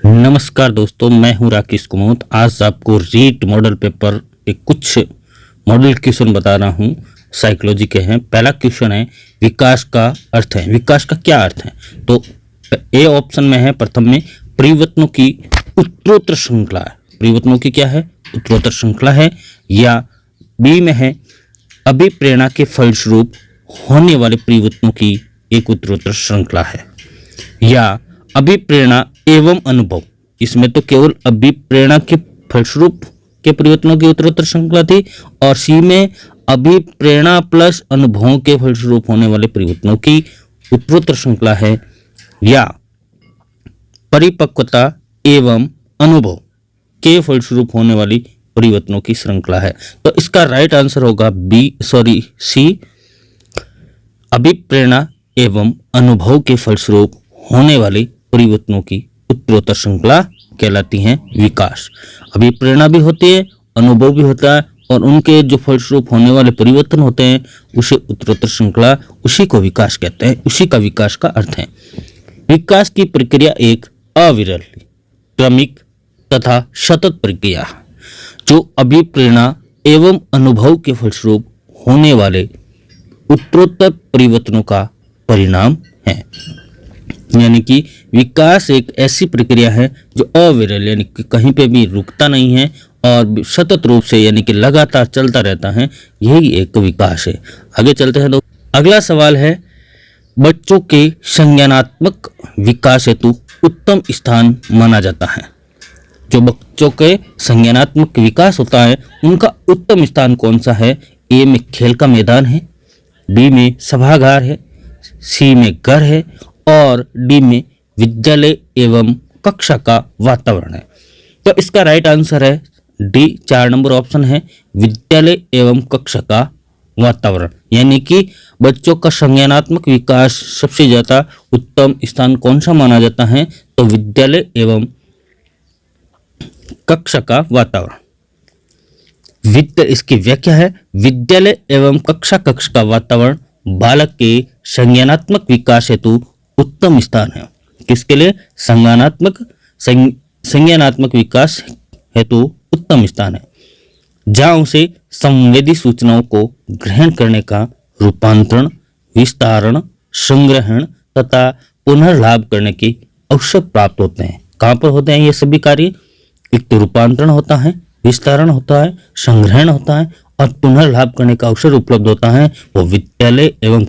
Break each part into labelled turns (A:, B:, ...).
A: नमस्कार दोस्तों, मैं हूं राकेश कुमोत। आज आपको रीट मॉडल पेपर के कुछ मॉडल क्वेश्चन बता रहा हूं, साइकोलॉजी के हैं। पहला क्वेश्चन है विकास का अर्थ है। विकास का क्या अर्थ है? तो ए ऑप्शन में है प्रथम में परिवर्तनों की उत्तरोत्तर श्रृंखला है। परिवर्तनों की क्या है? उत्तरोत्तर श्रृंखला है। या बी में है अभिप्रेरणा के फलस्वरूप होने वाले परिवर्तनों की एक उत्तरोत्तर श्रृंखला है। या अभिप्रेरणा एवं अनुभव, इसमें तो केवल अभिप्रेरणा के फलस्वरूप के परिवर्तनों की उत्तरोत्तर श्रृंखला थी। और सी में अभिप्रेरणा प्लस अनुभवों के फलस्वरूप होने वाले परिवर्तनों की उत्तरोत्तर श्रृंखला है। या परिपक्वता एवं अनुभव के फलस्वरूप होने वाली परिवर्तनों की श्रृंखला है। तो इसका राइट आंसर होगा सी, अभिप्रेरणा एवं अनुभव के फलस्वरूप होने वाली परिवर्तनों की उत्तरोत्तर श्रृंखला कहलाती हैं विकास। अभिप्रेरणा भी होती है, अनुभव भी होता है, और उनके जो फलस्वरूप होने वाले परिवर्तन होते हैं उसे उत्तरोत्तर श्रृंखला, उसी को विकास कहते हैं। उसी का विकास का अर्थ है। विकास की प्रक्रिया एक अविरल, क्रमिक तथा सतत प्रक्रिया है जो अभिप्रेरणा एवं अनुभव के फलस्वरूप होने वाले उत्तरोत्तर परिवर्तनों का परिणाम है। यानी कि विकास एक ऐसी प्रक्रिया है जो अविरल, यानी कि कहीं पे भी रुकता नहीं है और सतत रूप से यानी कि लगातार चलता रहता है। यही एक विकास है। आगे चलते हैं। तो अगला सवाल है बच्चों के संज्ञानात्मक विकास हेतु उत्तम स्थान माना जाता है। जो बच्चों के संज्ञानात्मक विकास होता है उनका उत्तम स्थान कौन सा है? ए में खेल का मैदान है, बी में सभागार है, सी में घर है, और डी में विद्यालय एवं कक्षा का वातावरण है। तो इसका राइट आंसर है डी, 4 नंबर ऑप्शन है, विद्यालय एवं कक्षा का वातावरण। यानी कि बच्चों का संज्ञानात्मक विकास सबसे ज्यादा उत्तम स्थान कौन सा माना जाता है? तो विद्यालय एवं कक्षा का वातावरण। इसकी व्याख्या है विद्यालय एवं कक्षा का वातावरण बालक के संज्ञानात्मक विकास हेतु उत्तम स्थान है। किसके लिए? संज्ञानात्मक विकास हेतु उत्तम स्थान है, जहां उसे संवेदी सूचनाओं को ग्रहण करने का रूपांतरण, विस्तारण, संग्रहण तथा पुनर्लाभ करने के अवसर प्राप्त होते हैं। कहां पर होते हैं ये सभी कार्य? एक तो रूपांतरण होता है, विस्तारण होता है, संग्रहण होता है और पुनर्लाभ करने का अवसर उपलब्ध होता है। वो विद्यालय एवं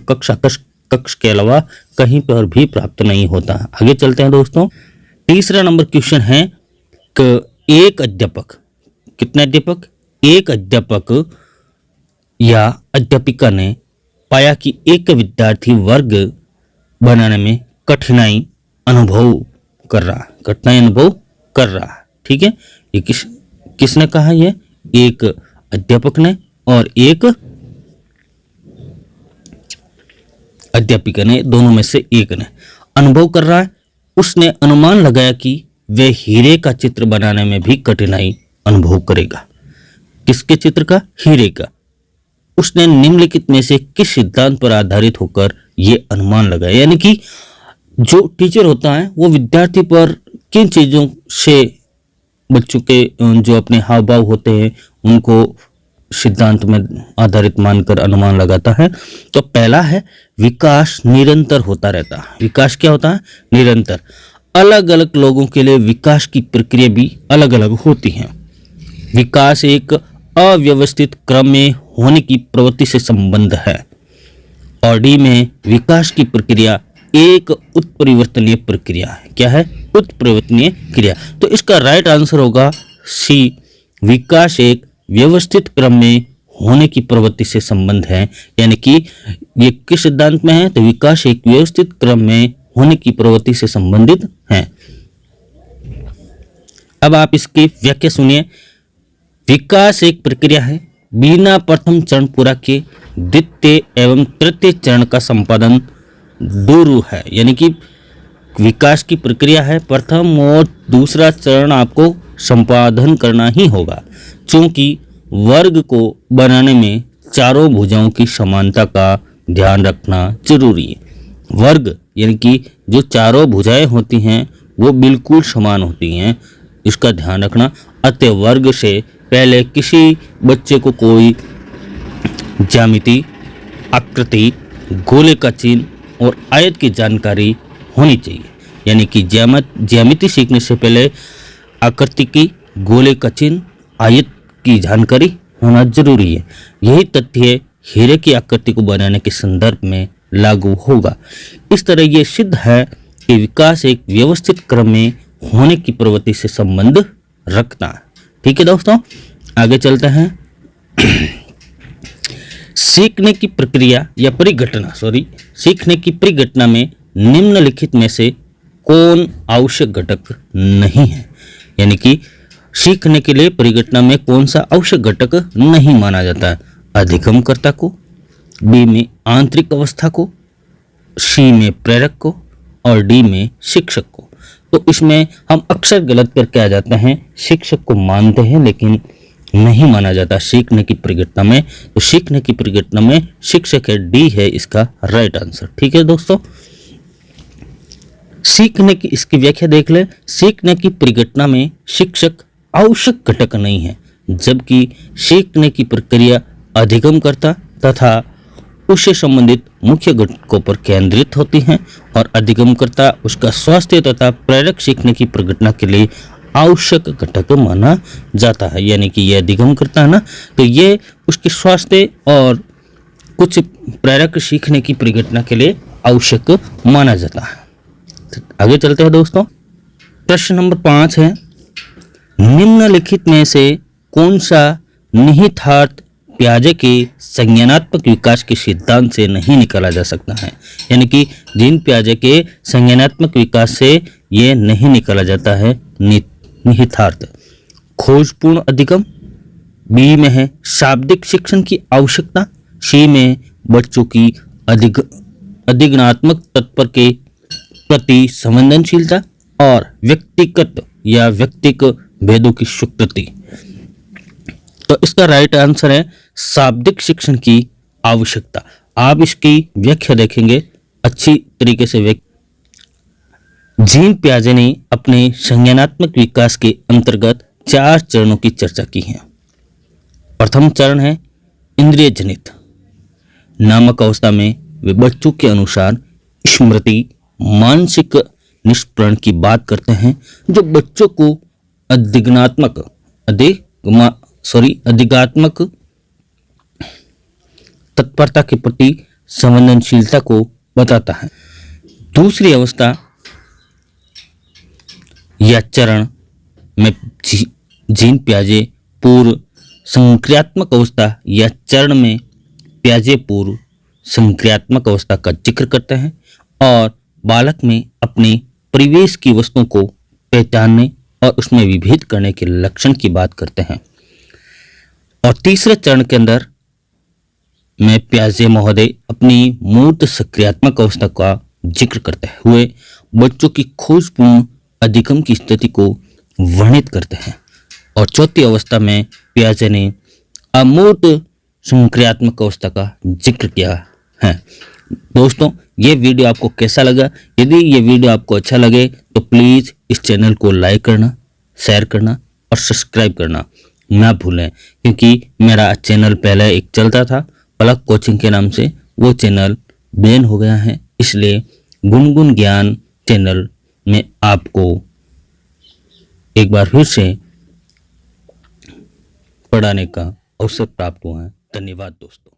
A: कक्ष के अलावा कहीं पर भी प्राप्त नहीं होता। आगे चलते हैं दोस्तों। तीसरा नंबर क्वेश्चन है एक अध्यापक, कितने अध्यापक? एक अध्यापक या अध्यापिका ने पाया कि एक विद्यार्थी वर्ग बनाने में कठिनाई अनुभव कर रहा है। ठीक है, ये किसने कहा? ये एक अध्यापक ने और एक अध्यापिका ने, दोनों में से एक ने अनुभव कर रहा है। उसने अनुमान लगाया कि वह हीरे का चित्र बनाने में भी कठिनाई अनुभव करेगा। किसके चित्र का? हीरे का। उसने निम्नलिखित में से किस सिद्धांत पर आधारित होकर यह अनुमान लगाया? यानी कि जो टीचर होता है वो विद्यार्थी पर किन चीजों से बच्चों के जो अपने हाव भाव होते हैं उनको सिद्धांत में आधारित मानकर अनुमान लगाता है। तो पहला है विकास निरंतर होता रहता है। विकास क्या होता है? निरंतर। अलग अलग लोगों के लिए विकास की प्रक्रिया भी अलग अलग होती है। विकास एक अव्यवस्थित क्रम में होने की प्रवृत्ति से संबंध है। और डी में विकास की प्रक्रिया एक उत्परिवर्तनीय प्रक्रिया है। क्या है? उत्परिवर्तनीय क्रिया। तो इसका राइट आंसर होगा सी, विकास एक व्यवस्थित क्रम में होने की प्रवृत्ति से संबंध है। यानी कि ये किस सिद्धांत में है? तो विकास एक व्यवस्थित क्रम में होने की प्रवृत्ति से संबंधित है। अब आप इसकी व्याख्या सुनिए। विकास एक प्रक्रिया है, बिना प्रथम चरण पूरा किए द्वितीय एवं तृतीय चरण का संपादन दूर है। यानी कि विकास की प्रक्रिया है, प्रथम और दूसरा चरण आपको संपादन करना ही होगा, क्योंकि वर्ग को बनाने में चारों भुजाओं की समानता का ध्यान रखना जरूरी है। वर्ग यानी कि जो चारों भुजाएं होती हैं वो बिल्कुल समान होती हैं, इसका ध्यान रखना। अतः वर्ग से पहले किसी बच्चे को कोई ज्यामिति, आकृति, गोले का चिन्ह और आयत की जानकारी होनी चाहिए। यानी कि ज्यामिति सीखने से पहले आकृति की, गोले का चिन्ह, आयत की जानकारी होना जरूरी है। यही तथ्य हीरे की आकृति को बनाने के संदर्भ में लागू होगा। इस तरह यह सिद्ध है कि विकास एक व्यवस्थित क्रम में होने की प्रवृत्ति से संबंध रखता है। ठीक है दोस्तों, आगे चलते हैं। सीखने की प्रक्रिया या परिघटना सीखने की परिघटना में निम्नलिखित में से कौन आवश्यक घटक नहीं है? यानी कि सीखने के लिए परिघटना में कौन सा आवश्यक घटक नहीं माना जाता है? अधिगमकर्ता को, बी में आंतरिक अवस्था को, सी में प्रेरक को और डी में शिक्षक को। तो इसमें हम अक्सर गलत करके आ जाते हैं, शिक्षक को मानते हैं लेकिन नहीं माना जाता सीखने की परिघटना में। तो सीखने की परिघटना में शिक्षक है, डी है इसका राइट आंसर। ठीक है दोस्तों, सीखने की इसकी व्याख्या देख ले। सीखने की परिघटना में शिक्षक आवश्यक घटक नहीं है, जबकि सीखने की प्रक्रिया अधिगमकर्ता तथा उससे संबंधित मुख्य घटकों पर केंद्रित होती हैं और अधिगमकर्ता उसका स्वास्थ्य तथा प्रेरक सीखने की परिघटना के लिए आवश्यक घटक माना जाता है। यानी कि यह अधिगमकर्ता है ना, तो ये उसके स्वास्थ्य और कुछ प्रेरक सीखने की परिघटना के लिए आवश्यक माना जाता है। आगे चलते हैं दोस्तों। प्रश्न नंबर 5 है, निम्नलिखित में से कौन सा निहितार्थ पियाजे के संज्ञानात्मक विकास के सिद्धांत से नहीं निकाला जा सकता है? यानी कि जीन पियाजे के संज्ञानात्मक विकास से ये नहीं निकाला जाता है निहितार्थ। खोजपूर्ण अधिगम, बी में है शाब्दिक शिक्षण की आवश्यकता, सी में बच्चों की अधिगमात्मक तत्पर के प्रति संवेदनशीलता और व्यक्तिगत या व्यक्तिक भेदों की स्वीकृति। तो इसका राइट आंसर है शाब्दिक शिक्षण की आवश्यकता। आप इसकी व्याख्या देखेंगे अच्छी तरीके से। जीन पियाजे ने अपने संज्ञानात्मक विकास के अंतर्गत 4 चरणों की चर्चा की है। प्रथम चरण है इंद्रिय जनित। नामक अवस्था में वे बच्चों के अनुसार स्मृति, मानसिक निष्प्रण की बात करते हैं, जो बच्चों को अधिगात्मक तत्परता के प्रति संवेदनशीलता को बताता है। दूसरी अवस्था या चरण में जीन पियाजे पूर्व संक्रियात्मक अवस्था या चरण में पियाजे पूर्व संक्रियात्मक अवस्था का जिक्र करते हैं और बालक में अपने परिवेश की वस्तुओं को पहचानने और उसमें विभेद करने के लक्षण की बात करते हैं। और तीसरे चरण के अंदर में पियाजे महोदय अपनी मूर्त सक्रियात्मक अवस्था का जिक्र करते हुए बच्चों की खोजपूर्ण अधिगम की स्थिति को वर्णित करते हैं। और चौथी अवस्था में पियाजे ने अमूर्त संक्रियात्मक अवस्था का जिक्र किया है। दोस्तों, ये वीडियो आपको कैसा लगा? यदि ये वीडियो आपको अच्छा लगे तो प्लीज़ इस चैनल को लाइक करना, शेयर करना और सब्सक्राइब करना ना भूलें, क्योंकि मेरा चैनल पहले एक चलता था पलक कोचिंग के नाम से, वो चैनल बैन हो गया है। इसलिए गुनगुन ज्ञान चैनल में आपको एक बार फिर से पढ़ाने का अवसर प्राप्त हुआ है। धन्यवाद दोस्तों।